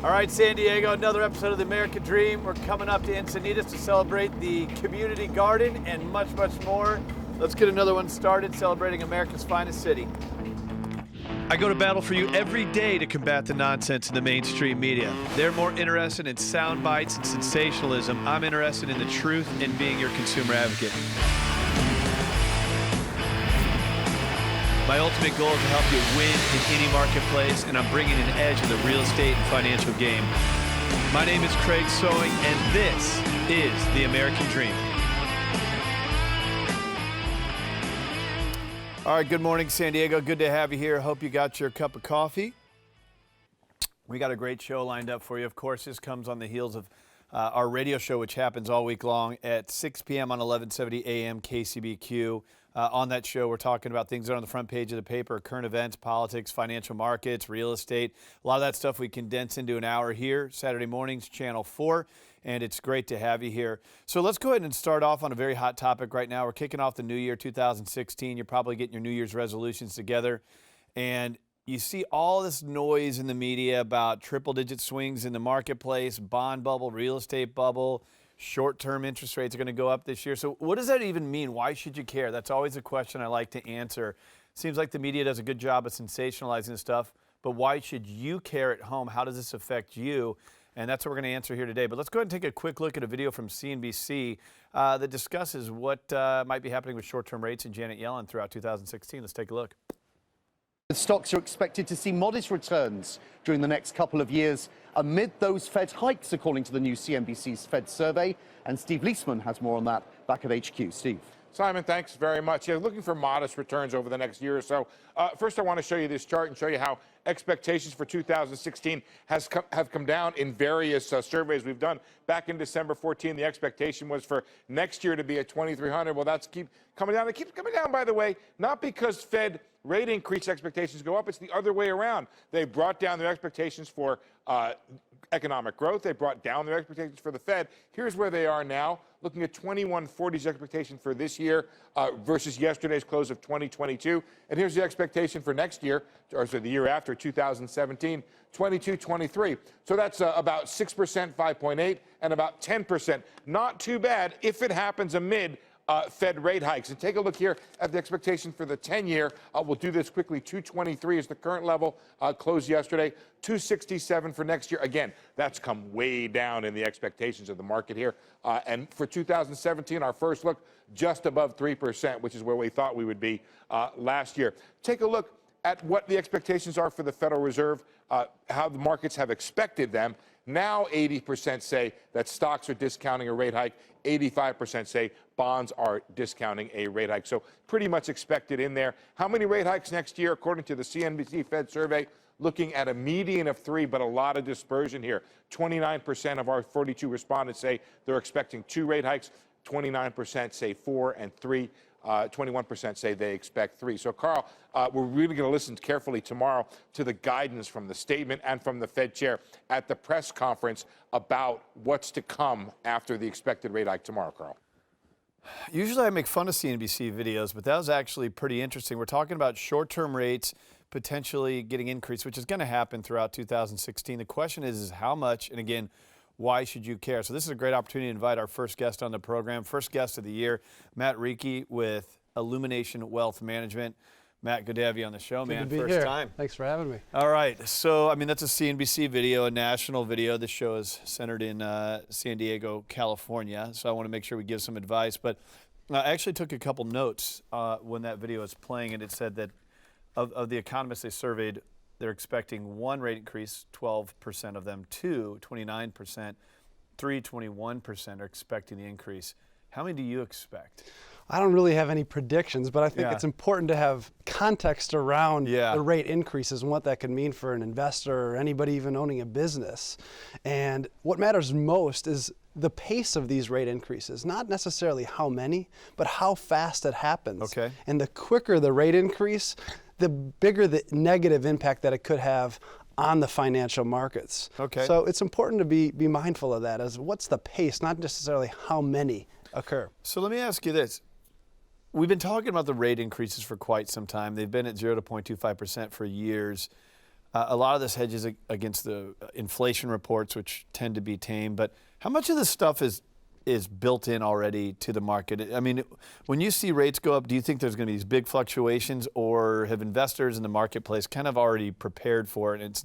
All right, San Diego, another episode of the American Dream. We're coming up to Encinitas to celebrate the community garden and much, much more. Let's get another one started celebrating America's finest city. I go to battle for you every day to combat the nonsense in the mainstream media. They're more interested in sound bites and sensationalism. I'm interested in the truth and being your consumer advocate. My ultimate goal is to help you win in any marketplace, and I'm bringing an edge in the real estate and financial game. My name is Craig Sowing, and this is the American Dream. All right, good morning, San Diego. Good to have you here. Hope you got your cup of coffee. We got a great show lined up for you. Of course, this comes on the heels of our radio show, which happens all week long at 6 p.m. on 1170 a.m. KCBQ. On that show, we're talking about things that are on the front page of the paper, current events, politics, financial markets, real estate. A lot of that stuff we condense into an hour here, Saturday mornings, Channel 4, and it's great to have you here. So let's go ahead and start off on a very hot topic right now. We're kicking off the new year, 2016. You're probably getting your New Year's resolutions together, and you see all this noise in the media about triple-digit swings in the marketplace, bond bubble, real estate bubble. Short-term interest rates are going to go up this year. So what does that even mean? Why should you care? That's always a question I like to answer. Seems like the media does a good job of sensationalizing this stuff, but why should you care at home? How does this affect you? And that's what we're going to answer here today. But let's go ahead and take a quick look at a video from CNBC that discusses what might be happening with short-term rates and Janet Yellen throughout 2016. Let's take a look. Stocks are expected to see modest returns during the next couple of years amid those Fed hikes, according to the new CNBC's Fed Survey. And Steve Leisman has more on that back at HQ. Steve. Simon, thanks very much. Yeah, looking for modest returns over the next year or so. First, I want to show you this chart and show you how expectations for 2016 have come down in various surveys we've done. Back in December 14, the expectation was for next year to be at 2,300. Well, that's keep coming down. It keeps coming down, by the way, not because Fed rate increase expectations go up. It's the other way around. They brought down their expectations for economic growth. They brought down their expectations for the Fed. Here's where they are now, looking at 2140's expectation for this year versus yesterday's close of 2022. And here's the expectation for next year, or so the year after, 2017, 2223. So that's about 6%, 5.8, and about 10%. Not too bad if it happens amid Fed rate hikes. And take a look here at the expectation for the 10-year. We'll do this quickly. 223 is the current level, closed yesterday. 267 for next year. Again, that's come way down in the expectations of the market here. And for 2017, our first look, just above 3%, which is where we thought we would be last year. Take a look at what the expectations are for the Federal Reserve, how the markets have expected them. Now 80% say that stocks are discounting a rate hike. 85% say bonds are discounting a rate hike. So pretty much expected in there. How many rate hikes next year? According to the CNBC Fed Survey, looking at a median of 3, but a lot of dispersion here. 29% of our 42 respondents say they're expecting 2 rate hikes. 29% say 4 and 3. 21% say they expect 3. So, Carl, we're really going to listen carefully tomorrow to the guidance from the statement and from the Fed chair at the press conference about what's to come after the expected rate hike tomorrow, Carl. Usually I make fun of CNBC videos, but that was actually pretty interesting. We're talking about short-term rates potentially getting increased, which is going to happen throughout 2016. The question is how much, and again, why should you care? So this is a great opportunity to invite our first guest on the program, first guest of the year, Matt Rinkey with Illumination Wealth Management. Matt, good to have you on the show, man. Good to be first here. time. Thanks for having me. All right. So, I mean, that's a CNBC video, a national video. This show is centered in San Diego, California. So I want to make sure we give some advice. But I actually took a couple notes when that video was playing, and it said that of the economists they surveyed, they're expecting 1 rate increase, 12% of them, 2, 29%, 3, 21% are expecting the increase. How many do you expect? I don't really have any predictions, but I think it's important to have context around the rate increases and what that could mean for an investor or anybody even owning a business. And what matters most is the pace of these rate increases, not necessarily how many, but how fast it happens. Okay. And the quicker the rate increase, the bigger the negative impact that it could have on the financial markets. Okay. So it's important to be mindful of that, as what's the pace, not necessarily how many occur. So let me ask you this. We've been talking about the rate increases for quite some time. They've been at 0 to 0.25% for years. A lot of this hedges against the inflation reports, which tend to be tame. But how much of this stuff is built in already to the market? I mean, when you see rates go up, do you think there's going to be these big fluctuations, or have investors in the marketplace kind of already prepared for it and it's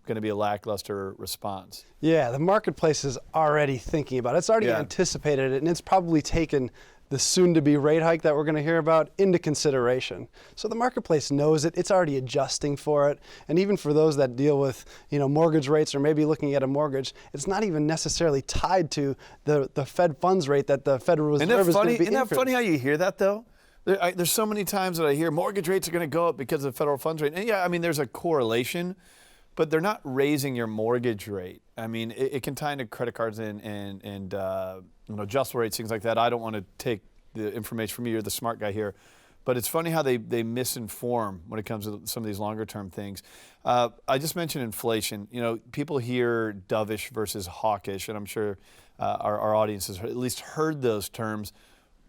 going to be a lackluster response? Yeah, the marketplace is already thinking about it. It's already anticipated it, and it's probably taken the soon-to-be rate hike that we're going to hear about into consideration. So the marketplace knows it. It's already adjusting for it. And even for those that deal with, mortgage rates or maybe looking at a mortgage, it's not even necessarily tied to the Fed funds rate that the Federal Reserve is going to be. Isn't that funny how you hear that, though? There's so many times that I hear mortgage rates are going to go up because of the federal funds rate. And yeah, I mean, there's a correlation, but they're not raising your mortgage rate. I mean, it can tie into credit cards and adjustable rates, things like that. I don't want to take the information from you. You're the smart guy here. But it's funny how they misinform when it comes to some of these longer term things. I just mentioned inflation. People hear dovish versus hawkish, and I'm sure our audience has at least heard those terms.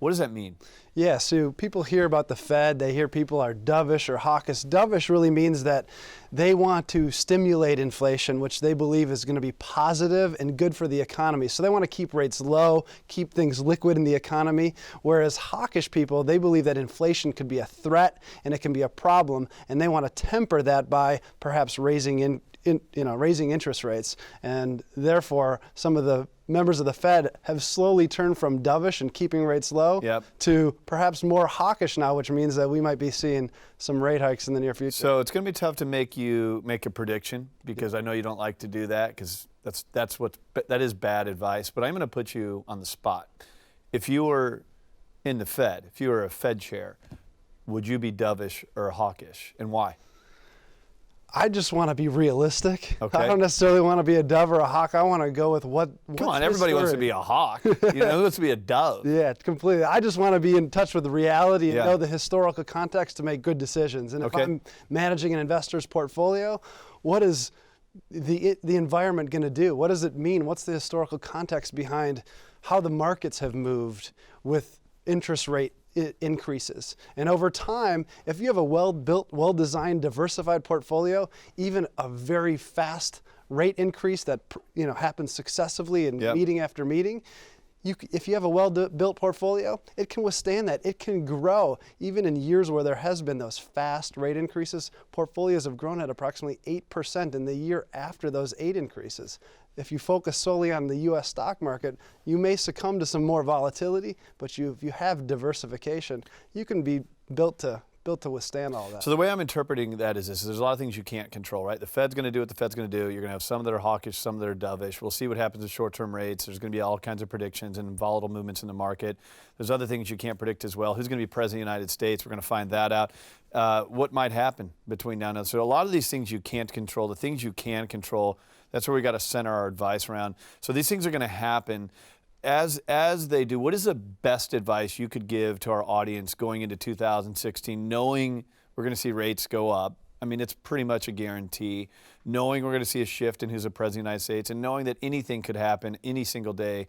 What does that mean? Yeah, so people hear about the Fed, they hear people are dovish or hawkish. Dovish really means that they want to stimulate inflation, which they believe is going to be positive and good for the economy. So they want to keep rates low, keep things liquid in the economy. Whereas hawkish people, they believe that inflation could be a threat and it can be a problem, and they want to temper that by perhaps raising interest rates. And therefore, some of the members of the Fed have slowly turned from dovish and keeping rates low to perhaps more hawkish now, which means that we might be seeing some rate hikes in the near future. So it's going to be tough to make you make a prediction, because I know you don't like to do that, because that is bad advice. But I'm going to put you on the spot. If you were in the Fed, if you were a Fed chair, would you be dovish or hawkish, and why? I just want to be realistic. Okay. I don't necessarily want to be a dove or a hawk. I want to go with what's Come on, everybody wants to be a hawk. Who wants to be a dove? Yeah, completely. I just want to be in touch with the reality and know the historical context to make good decisions. And if I'm managing an investor's portfolio, what is the environment going to do? What does it mean? What's the historical context behind how the markets have moved with interest rate increases? And over time, if you have a well-built, well-designed, diversified portfolio, even a very fast rate increase that happens successively in meeting after meeting, if you have a well-built portfolio, it can withstand that. It can grow. Even in years where there has been those fast rate increases, portfolios have grown at approximately 8% in the year after those 8 increases. If you focus solely on the U.S. stock market, you may succumb to some more volatility, but if you have diversification, you can be built to withstand all that. So the way I'm interpreting that is this: there's a lot of things you can't control, right? The Fed's going to do what the Fed's going to do. You're going to have some that are hawkish, some that are dovish. We'll see what happens with short-term rates. There's going to be all kinds of predictions and volatile movements in the market. There's other things you can't predict as well. Who's going to be president of the United States? We're going to find that out. What might happen between now and then? So a lot of these things you can't control. The things you can control, that's where we got to center our advice around. So these things are going to happen. As they do, what is the best advice you could give to our audience going into 2016, knowing we're going to see rates go up? I mean, it's pretty much a guarantee. Knowing we're going to see a shift in who's the president of the United States, and knowing that anything could happen any single day.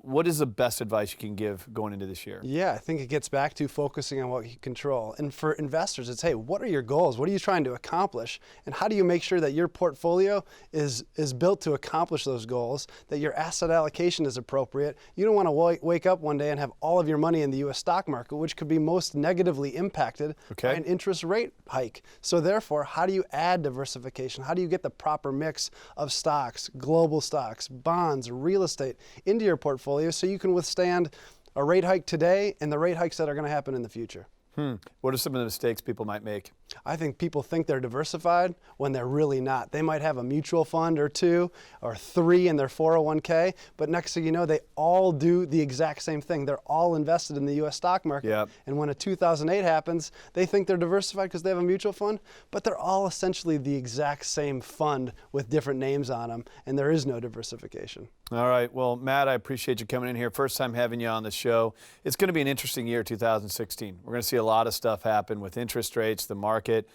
What is the best advice you can give going into this year? Yeah, I think it gets back to focusing on what you control. And for investors, it's, hey, what are your goals? What are you trying to accomplish? And how do you make sure that your portfolio is built to accomplish those goals, that your asset allocation is appropriate? You don't want to wake up one day and have all of your money in the U.S. stock market, which could be most negatively impacted by an interest rate hike. So therefore, how do you add diversification? How do you get the proper mix of stocks, global stocks, bonds, real estate into your portfolio so you can withstand a rate hike today and the rate hikes that are going to happen in the future? What are some of the mistakes people might make? I think people think they're diversified when they're really not. They might have a mutual fund or 2 or 3 in their 401k, but next thing you know, they all do the exact same thing. They're all invested in the U.S. stock market. And when a 2008 happens, they think they're diversified because they have a mutual fund, but they're all essentially the exact same fund with different names on them, and there is no diversification. All right. Well, Matt, I appreciate you coming in here. First time having you on the show. It's going to be an interesting year, 2016. We're going to see a lot of stuff happen with interest rates, the market.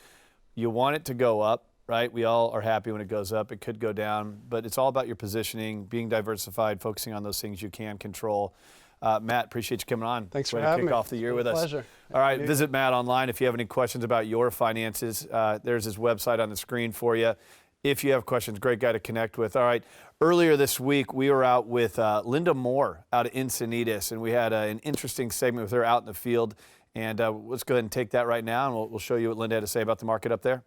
You want it to go up, right? We all are happy when it goes up. It could go down, but it's all about your positioning, being diversified, focusing on those things you can control. Matt, appreciate you coming on. Thanks for Way to having kick me. off the year with us. Pleasure. All right, visit Matt online if you have any questions about your finances. There's his website on the screen for you. If you have questions, great guy to connect with. All right, earlier this week, we were out with Linda Moore out of Encinitas, and we had an interesting segment with her out in the field. And let's go ahead and take that right now, and we'll show you what Linda had to say about the market up there.